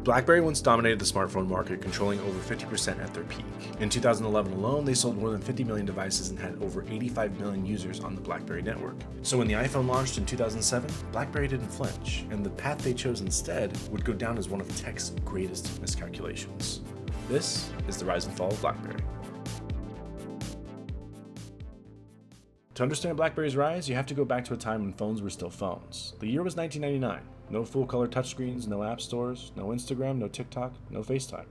BlackBerry once dominated the smartphone market, controlling over 50% at their peak. In 2011 alone, they sold more than 50 million devices and had over 85 million users on the BlackBerry network. So when the iPhone launched in 2007, BlackBerry didn't flinch, and the path they chose instead would go down as one of tech's greatest miscalculations. This is the rise and fall of BlackBerry. To understand BlackBerry's rise, you have to go back to a time when phones were still phones. The year was 1999. No full-color touchscreens, no app stores, no Instagram, no TikTok, no FaceTime.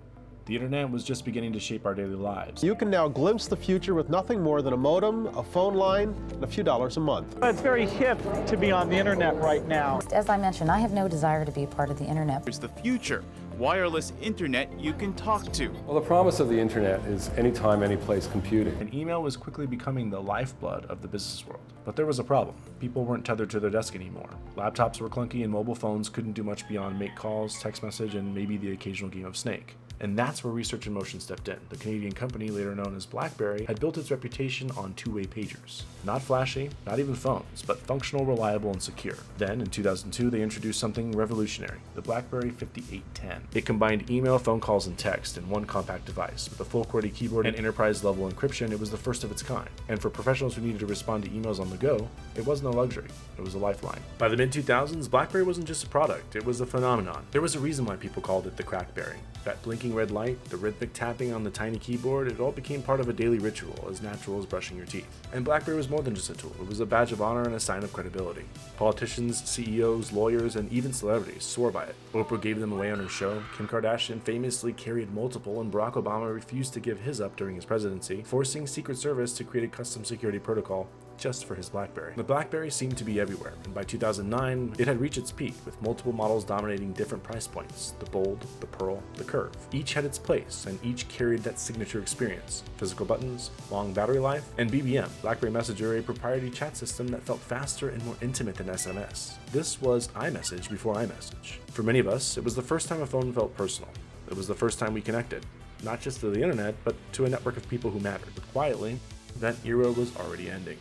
The internet was just beginning to shape our daily lives. You can now glimpse the future with nothing more than a modem, a phone line, and a few dollars a month. It's very hip to be on the internet right now. As I mentioned, I have no desire to be a part of the internet. It's the future. Wireless internet you can talk to. Well, the promise of the internet is anytime, anyplace computing. And email was quickly becoming the lifeblood of the business world. But there was a problem. People weren't tethered to their desk anymore. Laptops were clunky and mobile phones couldn't do much beyond make calls, text message, and maybe the occasional game of Snake. And that's where Research in Motion stepped in. The Canadian company, later known as BlackBerry, had built its reputation on two-way pagers. Not flashy, not even phones, but functional, reliable, and secure. Then, in 2002, they introduced something revolutionary, the BlackBerry 5810. It combined email, phone calls, and text in one compact device. With a full QWERTY keyboard and enterprise-level encryption, it was the first of its kind. And for professionals who needed to respond to emails on the go, it wasn't a luxury, it was a lifeline. By the mid-2000s, BlackBerry wasn't just a product, it was a phenomenon. There was a reason why people called it the Crackberry. That blinking red light, the rhythmic tapping on the tiny keyboard, it all became part of a daily ritual, as natural as brushing your teeth. And BlackBerry was more than just a tool, it was a badge of honor and a sign of credibility. Politicians, CEOs, lawyers, and even celebrities swore by it. Oprah gave them away on her show, Kim Kardashian famously carried multiple, and Barack Obama refused to give his up during his presidency, forcing Secret Service to create a custom security protocol just for his BlackBerry. The BlackBerry seemed to be everywhere, and by 2009, it had reached its peak, with multiple models dominating different price points: the Bold, the Pearl, the Curve. Each had its place, and each carried that signature experience: physical buttons, long battery life, and BBM, BlackBerry Messenger, a proprietary chat system that felt faster and more intimate than SMS. This was iMessage before iMessage. For many of us, it was the first time a phone felt personal. It was the first time we connected, not just to the internet, but to a network of people who mattered. But quietly, that era was already ending.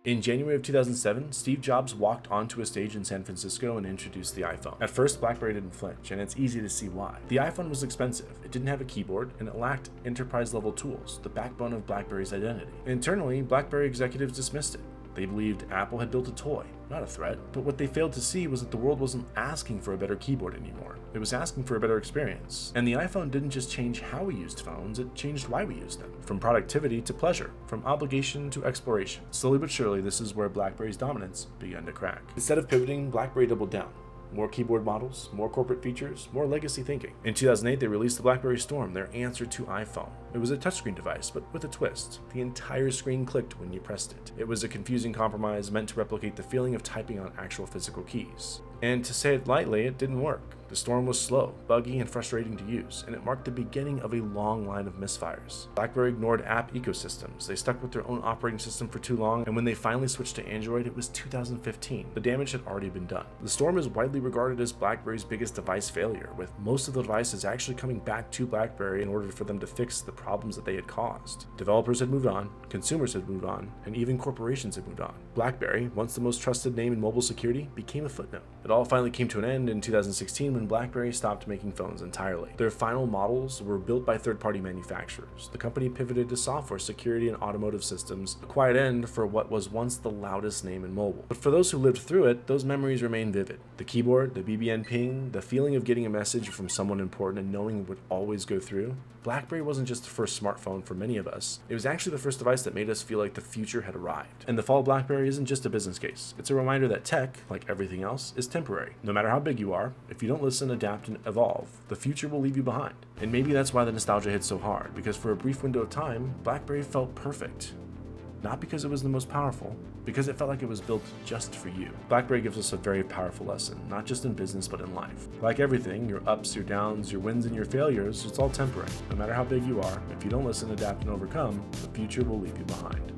In January of 2007, Steve Jobs walked onto a stage in San Francisco and introduced the iPhone. At first, BlackBerry didn't flinch, and it's easy to see why. The iPhone was expensive, it didn't have a keyboard, and it lacked enterprise-level tools, the backbone of BlackBerry's identity. Internally, BlackBerry executives dismissed it. They believed Apple had built a toy, not a threat. But what they failed to see was that the world wasn't asking for a better keyboard anymore. It was asking for a better experience. And the iPhone didn't just change how we used phones, it changed why we used them. From productivity to pleasure, from obligation to exploration. Slowly but surely, this is where BlackBerry's dominance began to crack. Instead of pivoting, BlackBerry doubled down. More keyboard models, more corporate features, more legacy thinking. In 2008, they released the BlackBerry Storm, their answer to iPhone. It was a touchscreen device, but with a twist. The entire screen clicked when you pressed it. It was a confusing compromise meant to replicate the feeling of typing on actual physical keys. And to say it lightly, it didn't work. The Storm was slow, buggy, and frustrating to use, and it marked the beginning of a long line of misfires. BlackBerry ignored app ecosystems. They stuck with their own operating system for too long, and when they finally switched to Android, it was 2015. The damage had already been done. The Storm is widely regarded as BlackBerry's biggest device failure, with most of the devices actually coming back to BlackBerry in order for them to fix the problems that they had caused. Developers had moved on, consumers had moved on, and even corporations had moved on. BlackBerry, once the most trusted name in mobile security, became a footnote. It all finally came to an end in 2016 when BlackBerry stopped making phones entirely. Their final models were built by third-party manufacturers. The company pivoted to software, security, and automotive systems, a quiet end for what was once the loudest name in mobile. But for those who lived through it, those memories remain vivid. The keyboard, the BBN ping, the feeling of getting a message from someone important and knowing it would always go through. BlackBerry wasn't just the first smartphone for many of us, it was actually the first device that made us feel like the future had arrived. And the fall of BlackBerry isn't just a business case, it's a reminder that tech, like everything else, is temporary. No matter how big you are, if you don't listen, adapt, and evolve, the future will leave you behind. And maybe that's why the nostalgia hits so hard, because for a brief window of time, BlackBerry felt perfect. Not because it was the most powerful, because it felt like it was built just for you. BlackBerry gives us a very powerful lesson, not just in business, but in life. Like everything, your ups, your downs, your wins, and your failures, it's all temporary. No matter how big you are, if you don't listen, adapt, and overcome, the future will leave you behind.